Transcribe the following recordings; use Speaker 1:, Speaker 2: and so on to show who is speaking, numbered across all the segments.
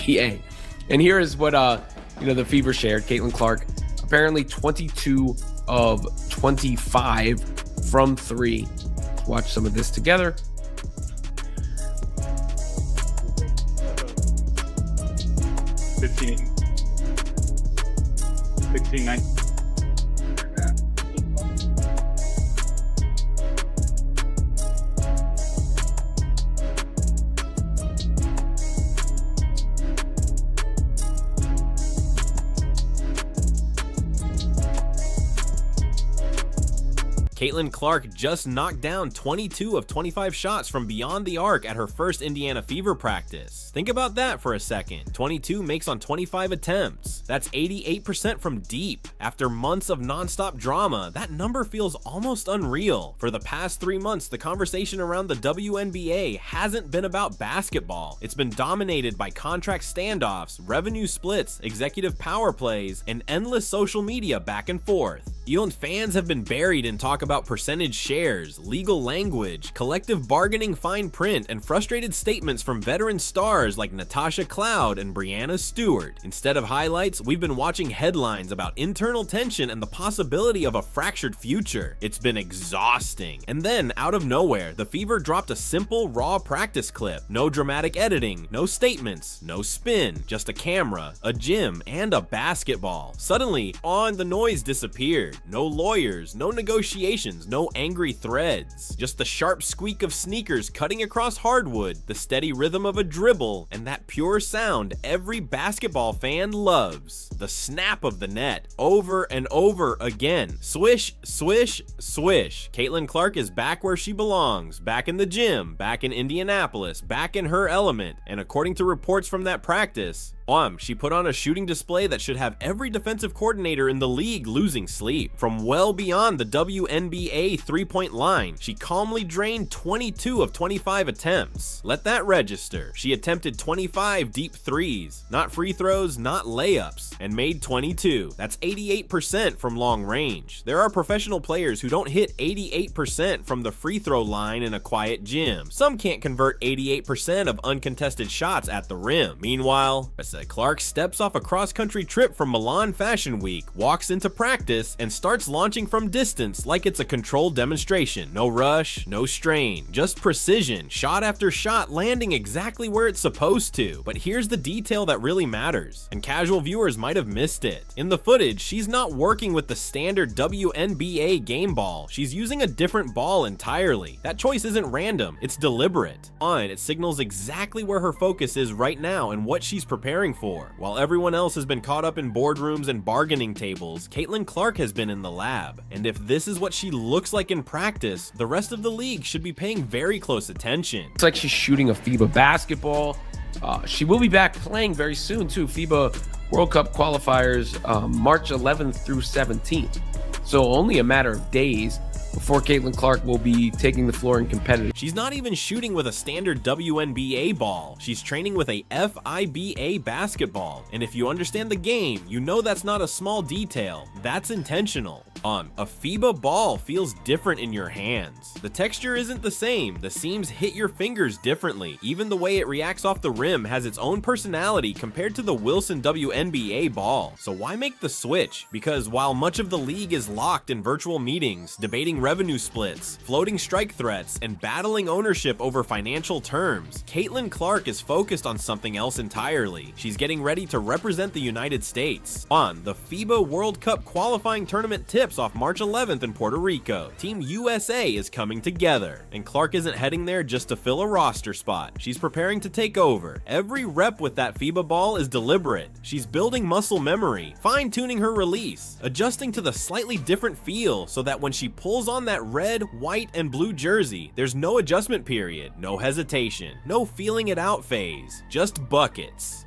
Speaker 1: WNBA. And here is what the Fever shared. Caitlin Clark, apparently 22 of 25 from three. Let's watch some of this together.
Speaker 2: $15, $16, $19.
Speaker 3: Caitlin Clark just knocked down 22 of 25 shots from beyond the arc at her first Indiana Fever practice. Think about that for a second. 22 makes on 25 attempts. That's 88% from deep. After months of nonstop drama, that number feels almost unreal. For the past 3 months, the conversation around the WNBA hasn't been about basketball. It's been dominated by contract standoffs, revenue splits, executive power plays, and endless social media back and forth. Even fans have been buried in talk about percentage shares, legal language, collective bargaining fine print, and frustrated statements from veteran stars like Natasha Cloud and Brianna Stewart. Instead of highlights, we've been watching headlines about internal tension and the possibility of a fractured future. It's been exhausting. And then, out of nowhere, the Fever dropped a simple, raw practice clip. No dramatic editing, no statements, no spin, just a camera, a gym, and a basketball. Suddenly, the noise disappeared. No lawyers, no negotiations, no angry threads. Just the sharp squeak of sneakers cutting across hardwood, the steady rhythm of a dribble, and that pure sound every basketball fan loves. The snap of the net, over and over again. Swish, swish, swish. Caitlin Clark is back where she belongs, back in the gym, back in Indianapolis, back in her element, and according to reports from that practice, she put on a shooting display that should have every defensive coordinator in the league losing sleep. From well beyond the WNBA three-point line, she calmly drained 22 of 25 attempts. Let that register. She attempted 25 deep threes, not free throws, not layups, and made 22. That's 88% from long range. There are professional players who don't hit 88% from the free throw line in a quiet gym. Some can't convert 88% of uncontested shots at the rim. Meanwhile, Clark steps off a cross-country trip from Milan Fashion Week, walks into practice, and starts launching from distance like it's a controlled demonstration. No rush, no strain, just precision, shot after shot landing exactly where it's supposed to. But here's the detail that really matters, and casual viewers might have missed it. In the footage, she's not working with the standard WNBA game ball. She's using a different ball entirely. That choice isn't random, it's deliberate. It signals exactly where her focus is right now and what she's preparing for. While everyone else has been caught up in boardrooms and bargaining tables, Caitlin Clark has been in the lab. And if this is what she looks like in practice, the rest of the league should be paying very close attention.
Speaker 1: It's like she's shooting a FIBA basketball. She will be back playing very soon too. FIBA World Cup qualifiers March 11th through 17th. So only a matter of days before Caitlin Clark will be taking the floor in competitive.
Speaker 3: She's not even shooting with a standard WNBA ball. She's training with a FIBA basketball. And if you understand the game, you know that's not a small detail. That's intentional. A FIBA ball feels different in your hands. The texture isn't the same. The seams hit your fingers differently. Even the way it reacts off the rim has its own personality compared to the Wilson WNBA ball. So why make the switch? Because while much of the league is locked in virtual meetings, debating revenue splits, floating strike threats, and battling ownership over financial terms, Caitlin Clark is focused on something else entirely. She's getting ready to represent the United States on the FIBA World Cup qualifying tournament tips off March 11th in Puerto Rico. Team USA is coming together, and Clark isn't heading there just to fill a roster spot. She's preparing to take over. Every rep with that FIBA ball is deliberate. She's building muscle memory, fine-tuning her release, adjusting to the slightly different feel so that when she pulls on that red, white, and blue jersey, there's no adjustment period, no hesitation, no feeling it out phase, just buckets.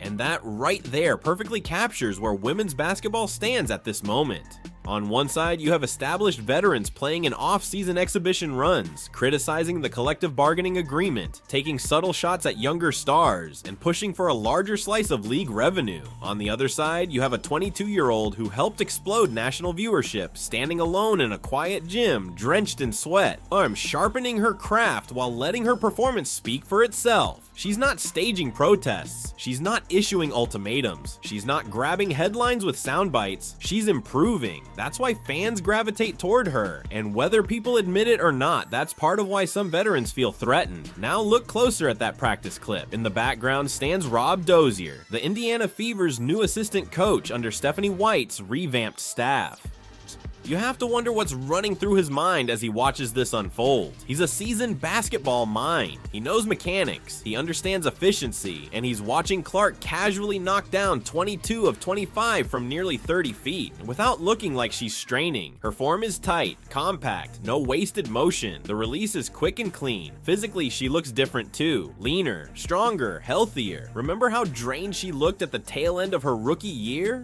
Speaker 3: And that right there perfectly captures where women's basketball stands at this moment. On one side, you have established veterans playing in off-season exhibition runs, criticizing the collective bargaining agreement, taking subtle shots at younger stars, and pushing for a larger slice of league revenue. On the other side, you have a 22-year-old who helped explode national viewership, standing alone in a quiet gym, drenched in sweat, sharpening her craft while letting her performance speak for itself. She's not staging protests. She's not issuing ultimatums. She's not grabbing headlines with sound bites. She's improving. That's why fans gravitate toward her. And whether people admit it or not, that's part of why some veterans feel threatened. Now look closer at that practice clip. In the background stands Rob Dozier, the Indiana Fever's new assistant coach under Stephanie White's revamped staff. You have to wonder what's running through his mind as he watches this unfold. He's a seasoned basketball mind. He knows mechanics, he understands efficiency, and he's watching Clark casually knock down 22 of 25 from nearly 30 feet without looking like she's straining. Her form is tight, compact, no wasted motion. The release is quick and clean. Physically, she looks different too. Leaner, stronger, healthier. Remember how drained she looked at the tail end of her rookie year?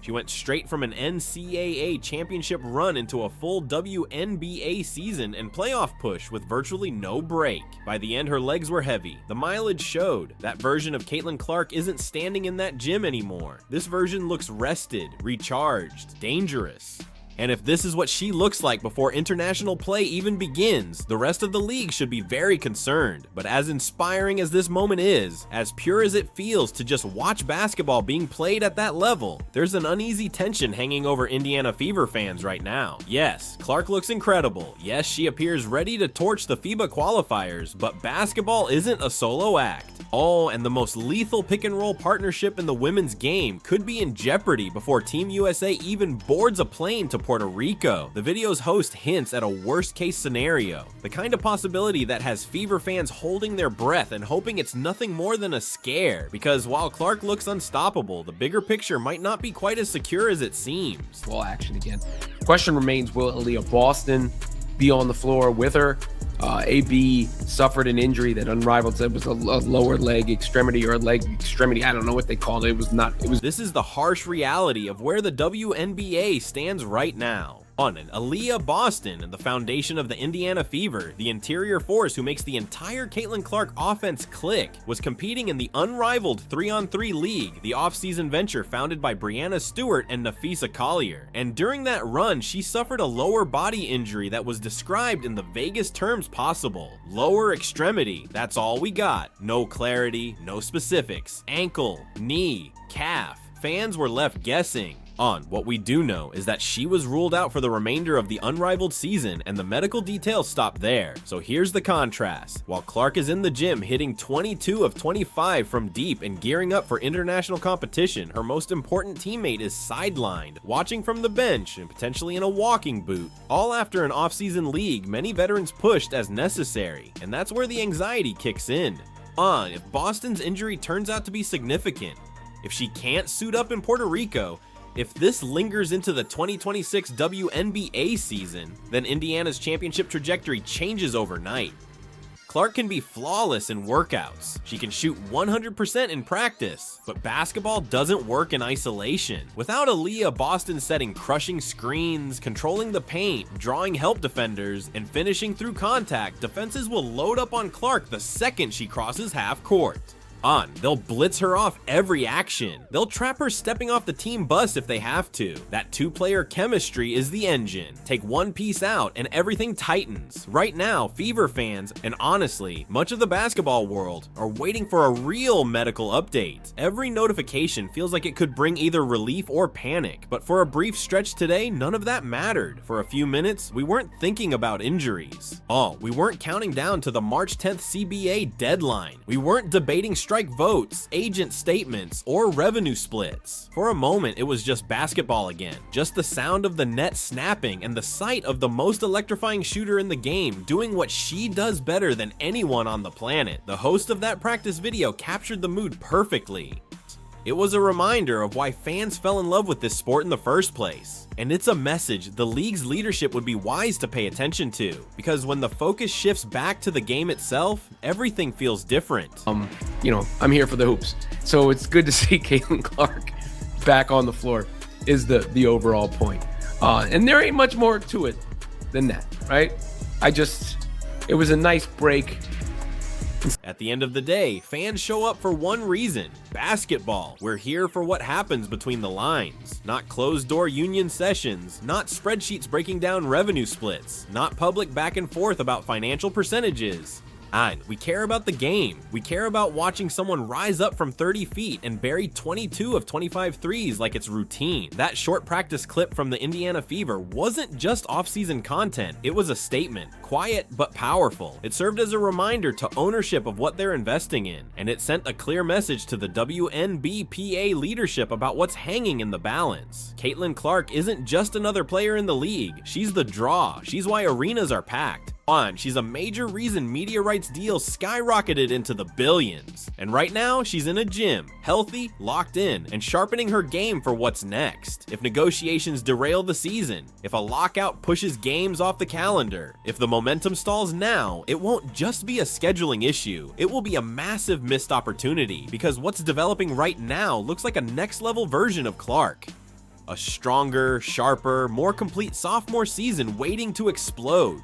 Speaker 3: She went straight from an NCAA championship run into a full WNBA season and playoff push with virtually no break. By the end, her legs were heavy. The mileage showed. That version of Caitlin Clark isn't standing in that gym anymore. This version looks rested, recharged, dangerous. And if this is what she looks like before international play even begins, the rest of the league should be very concerned. But as inspiring as this moment is, as pure as it feels to just watch basketball being played at that level, there's an uneasy tension hanging over Indiana Fever fans right now. Yes, Clark looks incredible. Yes, she appears ready to torch the FIBA qualifiers, but basketball isn't a solo act. Oh, and the most lethal pick and roll partnership in the women's game could be in jeopardy before Team USA even boards a plane to Puerto Rico. The video's host hints at a worst case scenario, the kind of possibility that has Fever fans holding their breath and hoping it's nothing more than a scare, because while Clark looks unstoppable, the bigger picture might not be quite as secure as it seems.
Speaker 1: Ball action again. Question remains, will Aaliyah Boston be on the floor with her? AB suffered an injury that Unrivaled said was a lower leg extremity or a leg extremity. I don't know what they called it. It was not. It was.
Speaker 3: This is the harsh reality of where the WNBA stands right now. On it, Aaliyah Boston, the foundation of the Indiana Fever, the interior force who makes the entire Caitlin Clark offense click, was competing in the unrivaled 3-on-3 league, the off-season venture founded by Brianna Stewart and Nafisa Collier. And during that run, she suffered a lower body injury that was described in the vaguest terms possible. Lower extremity, that's all we got. No clarity, no specifics. Ankle, knee, calf. Fans were left guessing. What we do know is that she was ruled out for the remainder of the unrivaled season, and the medical details stop there. So here's the contrast. While Clark is in the gym hitting 22 of 25 from deep and gearing up for international competition, her most important teammate is sidelined, watching from the bench and potentially in a walking boot. All after an off-season league many veterans pushed as necessary, and that's where the anxiety kicks in. If Boston's injury turns out to be significant, if she can't suit up in Puerto Rico, if this lingers into the 2026 WNBA season, then Indiana's championship trajectory changes overnight. Clark can be flawless in workouts. She can shoot 100% in practice, but basketball doesn't work in isolation. Without Aaliyah Boston setting crushing screens, controlling the paint, drawing help defenders, and finishing through contact, defenses will load up on Clark the second she crosses half court. They'll blitz her off every action. They'll trap her stepping off the team bus if they have to. That two-player chemistry is the engine. Take one piece out and everything tightens. Right now, Fever fans, and honestly, much of the basketball world, are waiting for a real medical update. Every notification feels like it could bring either relief or panic, but for a brief stretch today, none of that mattered. For a few minutes, we weren't thinking about injuries. We weren't counting down to the March 10th CBA deadline. We weren't debating strike votes, agent statements, or revenue splits. For a moment, it was just basketball again. Just the sound of the net snapping and the sight of the most electrifying shooter in the game doing what she does better than anyone on the planet. The host of that practice video captured the mood perfectly. It was a reminder of why fans fell in love with this sport in the first place. And it's a message the league's leadership would be wise to pay attention to, because when the focus shifts back to the game itself, everything feels different.
Speaker 1: I'm here for the hoops. So it's good to see Caitlin Clark back on the floor is the overall point. And there ain't much more to it than that, right? It was a nice break.
Speaker 3: At the end of the day, fans show up for one reason: basketball. We're here for what happens between the lines, not closed-door union sessions, not spreadsheets breaking down revenue splits, not public back and forth about financial percentages. And we care about the game. We care about watching someone rise up from 30 feet and bury 22 of 25 threes like it's routine. That short practice clip from the Indiana Fever wasn't just off-season content, it was a statement. Quiet but powerful. It served as a reminder to ownership of what they're investing in, and it sent a clear message to the WNBPA leadership about what's hanging in the balance. Caitlin Clark isn't just another player in the league, she's the draw. She's why arenas are packed. She's a major reason media rights deals skyrocketed into the billions. And right now, she's in a gym, healthy, locked in, and sharpening her game for what's next. If negotiations derail the season, if a lockout pushes games off the calendar, if the momentum stalls now, it won't just be a scheduling issue. It will be a massive missed opportunity, because what's developing right now looks like a next level version of Clark. A stronger, sharper, more complete sophomore season waiting to explode.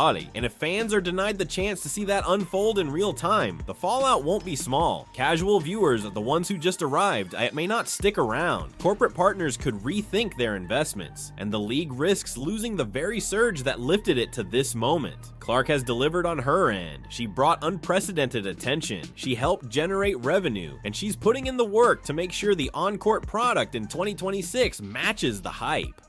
Speaker 3: And if fans are denied the chance to see that unfold in real time, the fallout won't be small. Casual viewers, the ones who just arrived, may not stick around. Corporate partners could rethink their investments, and the league risks losing the very surge that lifted it to this moment. Clark has delivered on her end. She brought unprecedented attention, she helped generate revenue, and she's putting in the work to make sure the on-court product in 2026 matches the hype.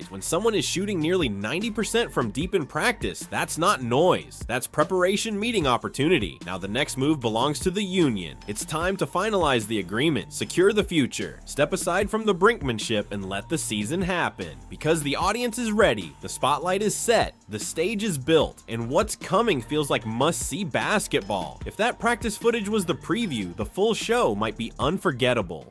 Speaker 3: When someone is shooting nearly 90% from deep in practice, that's not noise. That's preparation meeting opportunity. Now the next move belongs to the union. It's time to finalize the agreement, secure the future, step aside from the brinkmanship, and let the season happen. Because the audience is ready, the spotlight is set, the stage is built, and what's coming feels like must-see basketball. If that practice footage was the preview, the full show might be unforgettable.